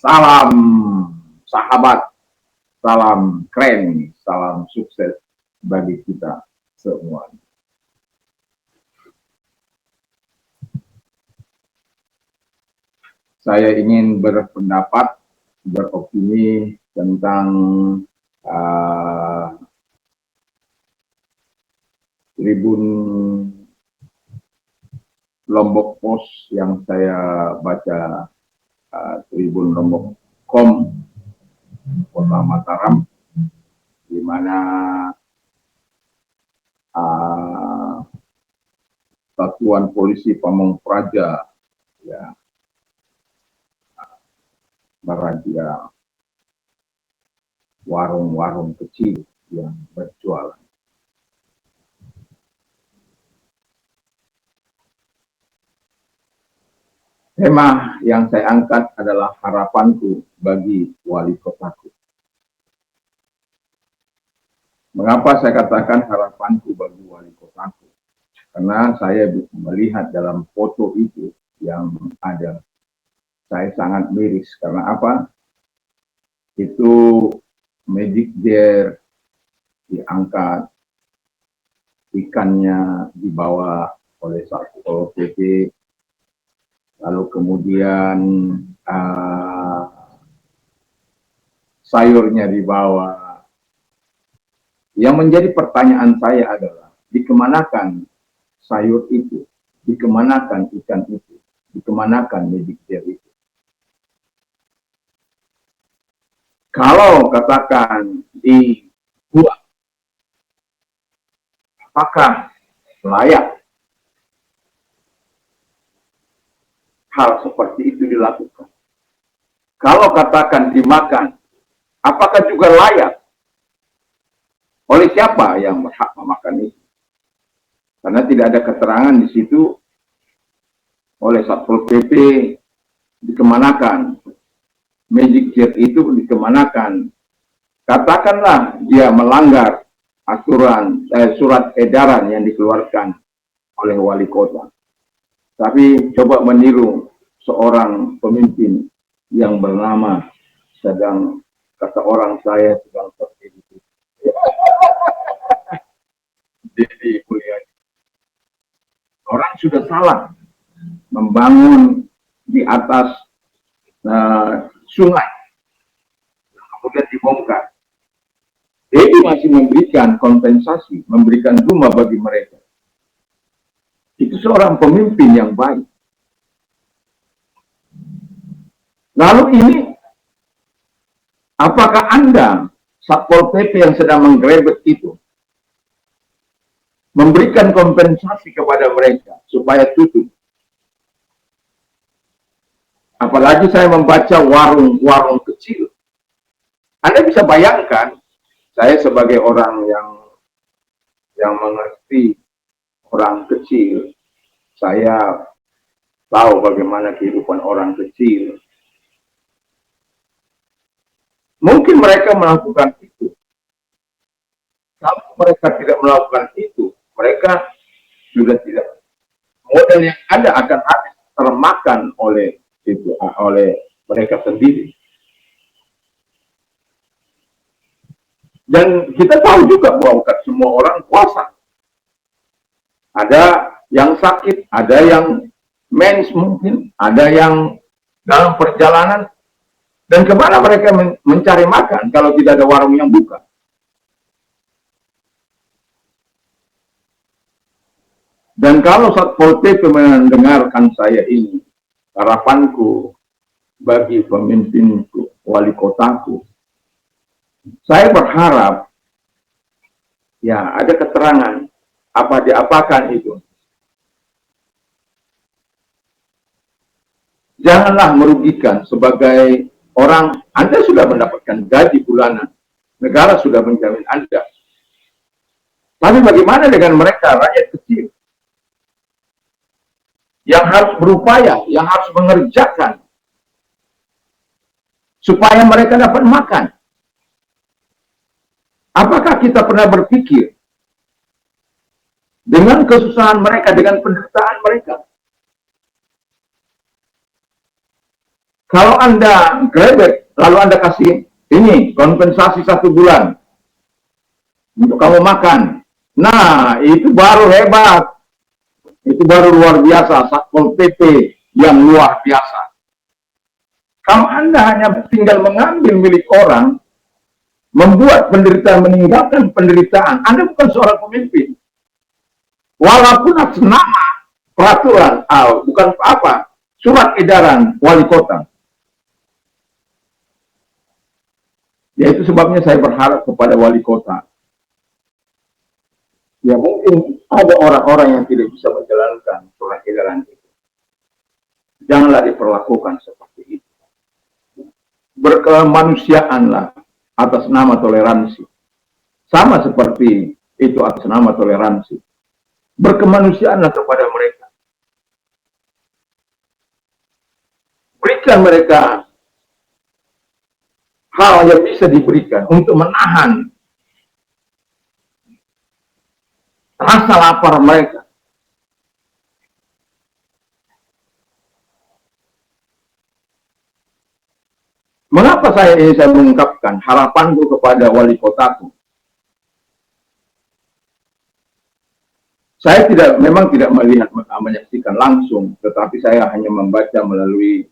Salam sahabat, salam keren, salam sukses bagi kita semua. Saya ingin berpendapat, beropini tentang Tribun Lombok Post yang saya baca, Tribun Lombok.com Kota Mataram, di mana Satuan Polisi Pamong Praja ya merazia warung-warung kecil yang berjualan. Tema yang saya angkat adalah harapanku bagi wali kotaku. Mengapa saya katakan harapanku bagi wali kotaku? Karena saya melihat dalam foto itu yang ada, saya sangat miris. Karena apa? Itu Magic Jar diangkat, ikannya dibawa oleh Satpol PP, lalu kemudian sayurnya dibawa. Yang menjadi pertanyaan saya adalah, dikemanakan sayur itu, dikemanakan ikan itu, dikemanakan Magic Jar itu? Kalau katakan dibuang, apakah layak hal seperti itu dilakukan? Kalau katakan dimakan, apakah juga layak? Oleh siapa yang berhak memakan itu? Karena tidak ada keterangan di situ oleh Satpol PP dikemanakan, Magic Jar itu dikemanakan. Katakanlah dia melanggar aturan surat edaran yang dikeluarkan oleh wali kota. Tapi coba meniru seorang pemimpin yang bernama sedang, kata orang saya sedang tertidur. Jadi orang sudah salah membangun di atas sungai, kemudian dibongkar. Jadi masih memberikan kompensasi, memberikan rumah bagi mereka. Itu seorang pemimpin yang baik. Lalu ini, apakah Anda, Satpol PP yang sedang menggerebek itu, memberikan kompensasi kepada mereka supaya tutup? Apalagi saya membaca warung-warung kecil. Anda bisa bayangkan, saya sebagai orang yang mengerti orang kecil, saya tahu bagaimana kehidupan orang kecil. Mungkin mereka melakukan itu. Kalau mereka tidak melakukan itu, mereka sudah tidak, modal yang ada akan habis termakan oleh itu, oleh mereka sendiri. Dan kita tahu juga bahwa bukan semua orang puasa. Ada yang sakit, ada yang mens mungkin, ada yang dalam perjalanan. Dan kemana mereka mencari makan kalau tidak ada warung yang buka? Dan kalau Satpol PP mendengarkan saya ini, harapanku bagi pemimpinku, wali kotaku, saya berharap ya ada keterangan apa diapakan itu. Janganlah merugikan sebagai orang. Anda sudah mendapatkan gaji bulanan, negara sudah menjamin Anda. Tapi bagaimana dengan mereka, rakyat kecil, yang harus berupaya, yang harus mengerjakan supaya mereka dapat makan? Apakah kita pernah berpikir dengan kesusahan mereka, dengan penderitaan mereka? Kalau Anda grebek, lalu Anda kasih ini kompensasi 1 bulan untuk kamu makan. Nah, itu baru hebat. Itu baru luar biasa, Satpol PP yang luar biasa. Kalau Anda hanya tinggal mengambil milik orang, membuat penderitaan, meninggalkan penderitaan, Anda bukan seorang pemimpin. Walaupun atas nama peraturan, bukan apa, surat edaran wali kota. Ya itu sebabnya saya berharap kepada wali kota. Ya mungkin ada orang-orang yang tidak bisa menjalankan surat edaran itu. Janganlah diperlakukan seperti itu. Berkemanusiaanlah atas nama toleransi. Sama seperti itu atas nama toleransi. Berkemanusiaanlah kepada mereka. Berikan mereka hal yang bisa diberikan untuk menahan rasa lapar mereka. Mengapa saya mengungkapkan harapanku kepada wali kotaku? Saya memang tidak melihat, menyaksikan langsung, tetapi saya hanya membaca melalui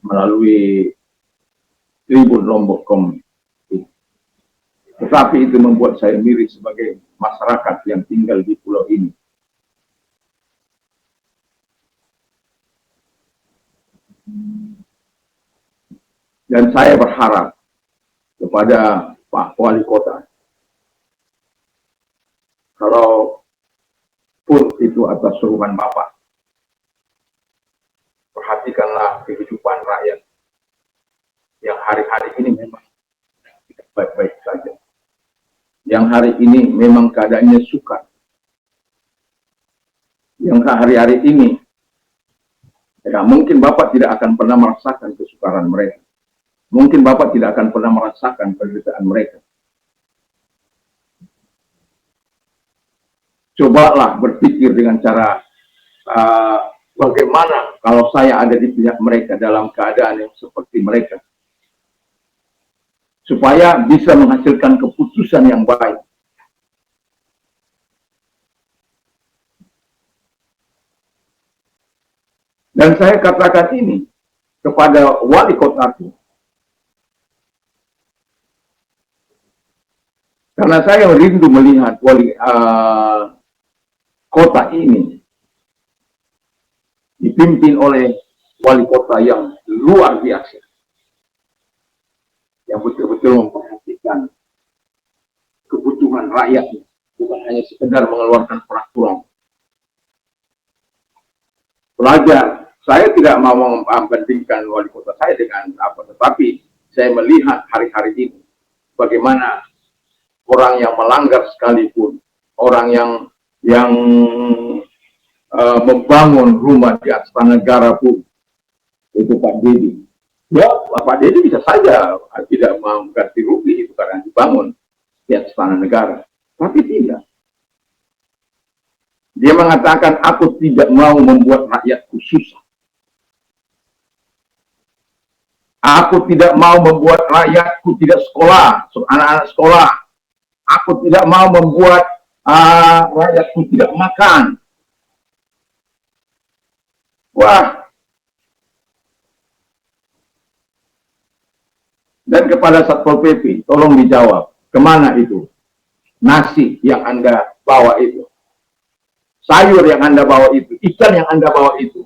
melalui Tribun Lombok.com. Tetapi itu membuat saya miris sebagai masyarakat yang tinggal di pulau ini. Dan saya berharap kepada Pak Wali Kota, kalau pun itu atas suruhan Bapak, perhatikanlah kehidupan rakyat yang hari-hari ini memang tidak baik-baik saja. Yang hari ini memang keadaannya sukar. Yang hari-hari ini, ya mungkin Bapak tidak akan pernah merasakan kesukaran mereka. Mungkin Bapak tidak akan pernah merasakan penderitaan mereka. Cobalah berpikir dengan cara bagaimana kalau saya ada di pihak mereka dalam keadaan yang seperti mereka. Supaya bisa menghasilkan keputusan yang baik. Dan saya katakan ini kepada wali kotaku. Karena saya rindu melihat kota ini dipimpin oleh wali kota yang luar biasa. Yang betul-betul memperhatikan kebutuhan rakyatnya. Bukan hanya sekedar mengeluarkan peraturan. Pelajar, saya tidak mau membandingkan wali kota saya dengan apa, tetapi saya melihat hari-hari ini bagaimana orang yang melanggar sekalipun, orang yang membangun rumah di Astana Negara pun, itu Pak Dedi. Ya, Pak Dedi bisa saja tidak mau ganti rugi itu karena dibangun di Astana Negara, tapi tidak. Dia mengatakan, aku tidak mau membuat rakyatku susah. Aku tidak mau membuat rakyatku tidak sekolah, anak-anak sekolah. Aku tidak mau membuat rakyatku tidak makan. Wah. Dan kepada Satpol PP, tolong dijawab, kemana itu? Nasi yang Anda bawa itu. Sayur yang Anda bawa itu. Ikan yang Anda bawa itu.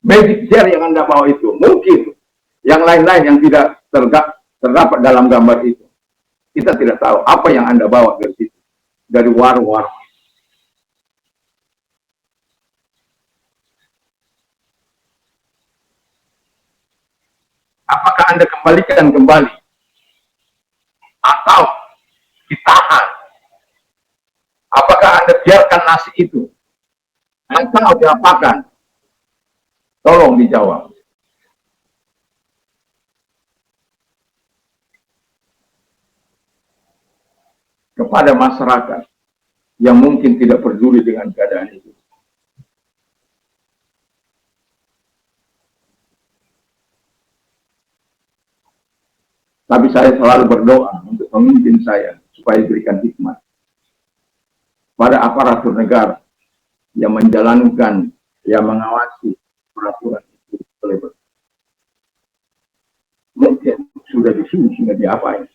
Magic jar yang Anda bawa itu. Mungkin yang lain-lain yang tidak terdapat dalam gambar itu. Kita tidak tahu apa yang Anda bawa dari situ. Dari warung-warung. Apakah Anda kembalikan kembali? Atau ditahan? Apakah Anda biarkan nasi itu? Atau diapakan? Tolong dijawab. Kepada masyarakat yang mungkin tidak peduli dengan keadaan itu. Tapi saya selalu berdoa untuk pemimpin saya supaya diberikan hikmat pada aparatur negara yang menjalankan, yang mengawasi peraturan itu oleh mungkin sudah disuruh sehingga diapain.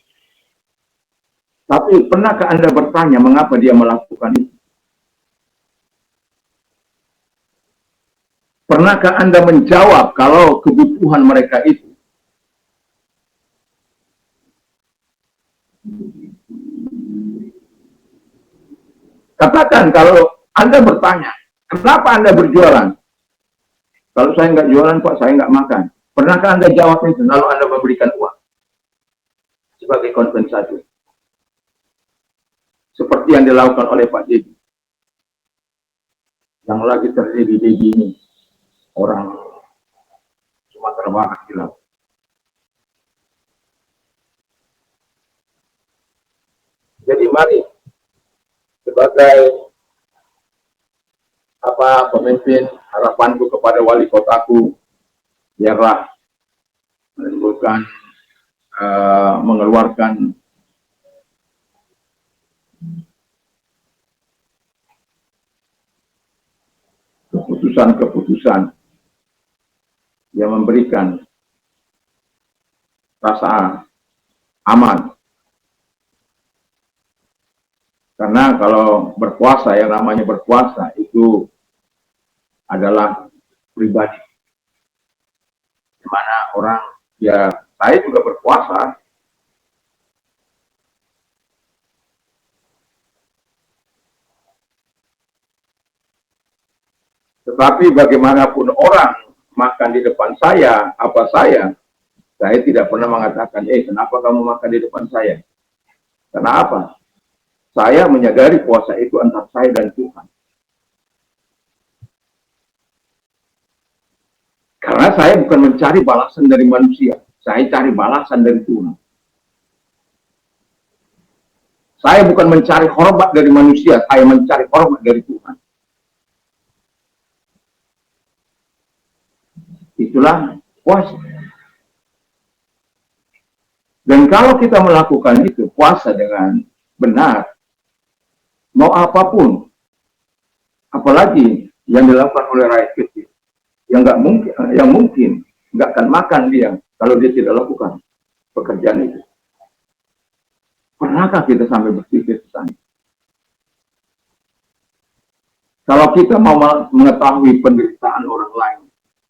Tapi pernahkah Anda bertanya mengapa dia melakukan itu? Pernahkah Anda menjawab kalau kebutuhan mereka itu? Katakan kalau Anda bertanya, kenapa Anda berjualan? Kalau saya nggak jualan, Pak, saya nggak makan. Pernahkah Anda jawab itu lalu Anda memberikan uang sebagai kompensasi? Seperti yang dilakukan oleh Pak Dedi. Yang lagi terjadi di ini, orang Sumatera Barat bilang. Jadi mari sebagai pemimpin, harapanku kepada wali kotaku, biarlah menimbulkan mengeluarkan keputusan-keputusan yang memberikan rasa aman. Karena kalau berpuasa, yang namanya berpuasa itu adalah pribadi. Di mana orang, ya saya juga berpuasa, tetapi bagaimanapun orang makan di depan saya, saya tidak pernah mengatakan, kenapa kamu makan di depan saya? Kenapa? Saya menyadari puasa itu antara saya dan Tuhan. Karena saya bukan mencari balasan dari manusia, saya cari balasan dari Tuhan. Saya bukan mencari hormat dari manusia, saya mencari hormat dari Tuhan. Itulah puasa. Dan kalau kita melakukan itu, puasa dengan benar, mau apapun, apalagi yang dilakukan oleh rakyat kecil, yang mungkin nggak akan makan dia kalau dia tidak lakukan pekerjaan itu. Pernahkah kita sampai berpikir ke sana? Kalau kita mau mengetahui penderitaan orang lain,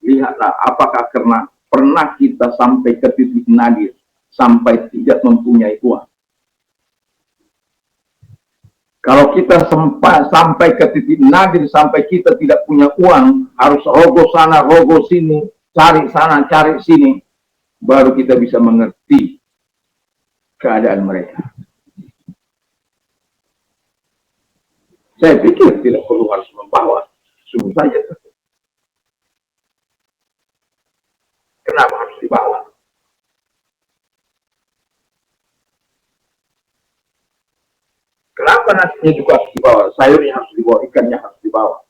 lihatlah apakah karena pernah kita sampai ke titik nadir, sampai tidak mempunyai uang. Kalau kita sampai ke titik nadir, sampai kita tidak punya uang, harus rogo sana, rogo sini, cari sana, cari sini, baru kita bisa mengerti keadaan mereka. Saya pikir tidak perlu harus membawa, sungguh saja. Kenapa harus dibawa? Kenapa nasinya juga harus dibawa? Sayurnya harus dibawa, ikannya harus dibawa.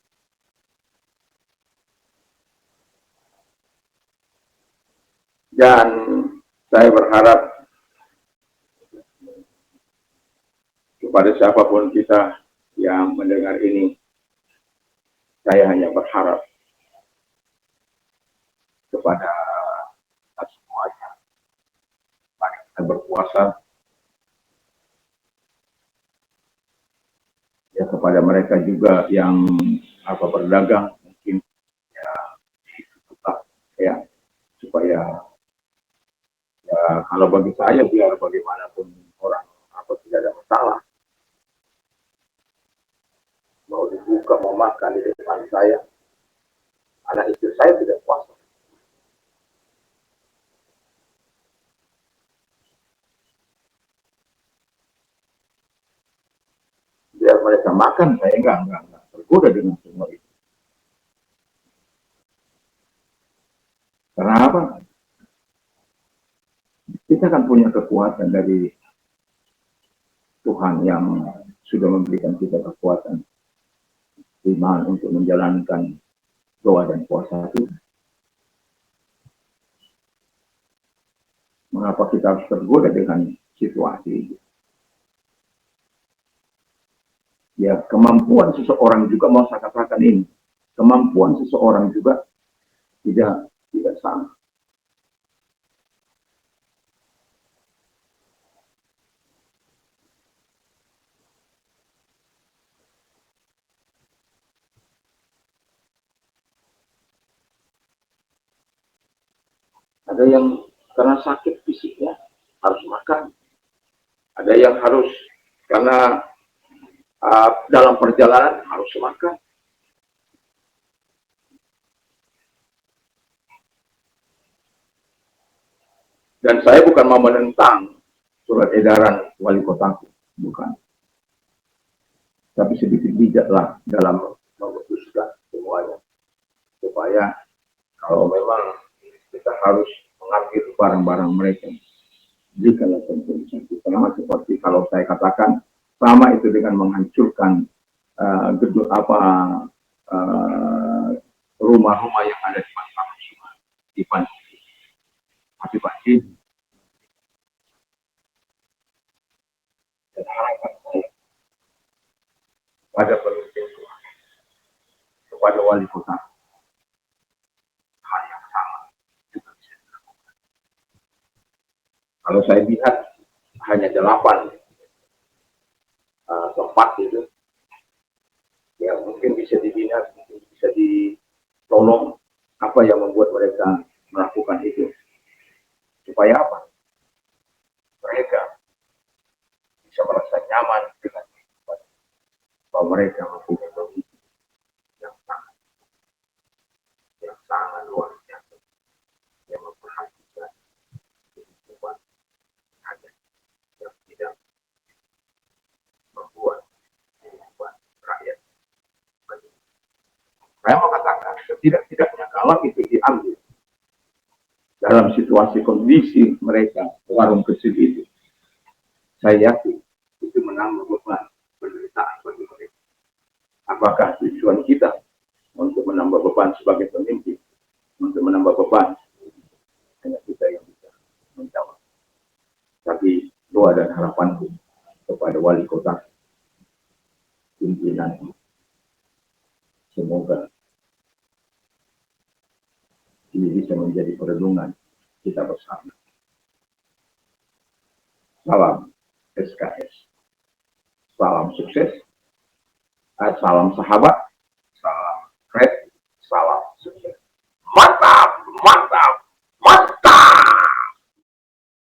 Dan saya berharap kepada siapapun kita yang mendengar ini, saya hanya berharap kepada kita semuanya, mari kita berpuasa, ya kepada mereka juga yang berdagang, mungkin ya ya supaya ya kalau bagi saya biar bagaimanapun orang tidak ada masalah, mau dibuka mau makan di depan saya, anak istri saya tidak puasa. Biar mereka makan, saya enggak tergoda dengan semua itu. Karena apa? Kita kan punya kekuatan dari Tuhan yang sudah memberikan kita kekuatan iman untuk menjalankan doa dan puasa itu. Mengapa kita harus tergoda dengan situasi ini? Ya, kemampuan seseorang juga, mau saya katakan ini, kemampuan seseorang juga tidak sama. Ada yang karena sakit fisiknya harus makan, ada yang harus karena dalam perjalanan harus makan. Dan saya bukan mau menentang surat edaran wali kotaku, bukan. Tapi sedikit bijaklah dalam memutuskan semuanya, supaya kalau memang kita harus mengambil barang-barang mereka, berikanlah kompensasi. Sama seperti kalau saya katakan, sama itu dengan menghancurkan gedung rumah-rumah yang ada di Pantai Sungai, di Pantai. Tapi pasti dan harapan saya pada pemimpin kepada wali kota, hal yang sama juga bisa dilakukan. Kalau saya lihat hanya 8 tempat itu yang mungkin bisa dibina, mungkin bisa ditolong. Apa yang membuat mereka melakukan itu? Supaya apa? Mereka bisa merasa nyaman dengan kehidupan, bahwa mereka mempunyai kondisi yang sangat, luar biasa, yang memperhatikan kehidupan rakyat, yang tidak membuat kehidupan rakyat. Saya mau katakan, setidak-tidaknya kalau itu diambil dalam situasi kondisi mereka warung kecil itu, saya yakin itu menambah beban penderitaan bagi mereka. Apakah tujuan kita untuk menambah beban sebagai pemimpin, untuk menambah beban, hanya kita yang bisa menjawab. Tapi doa dan harapanku kepada wali kota, pimpinan, semoga ini bisa menjadi perenungan kita bersama. Salam SKS, salam sukses, salam sahabat,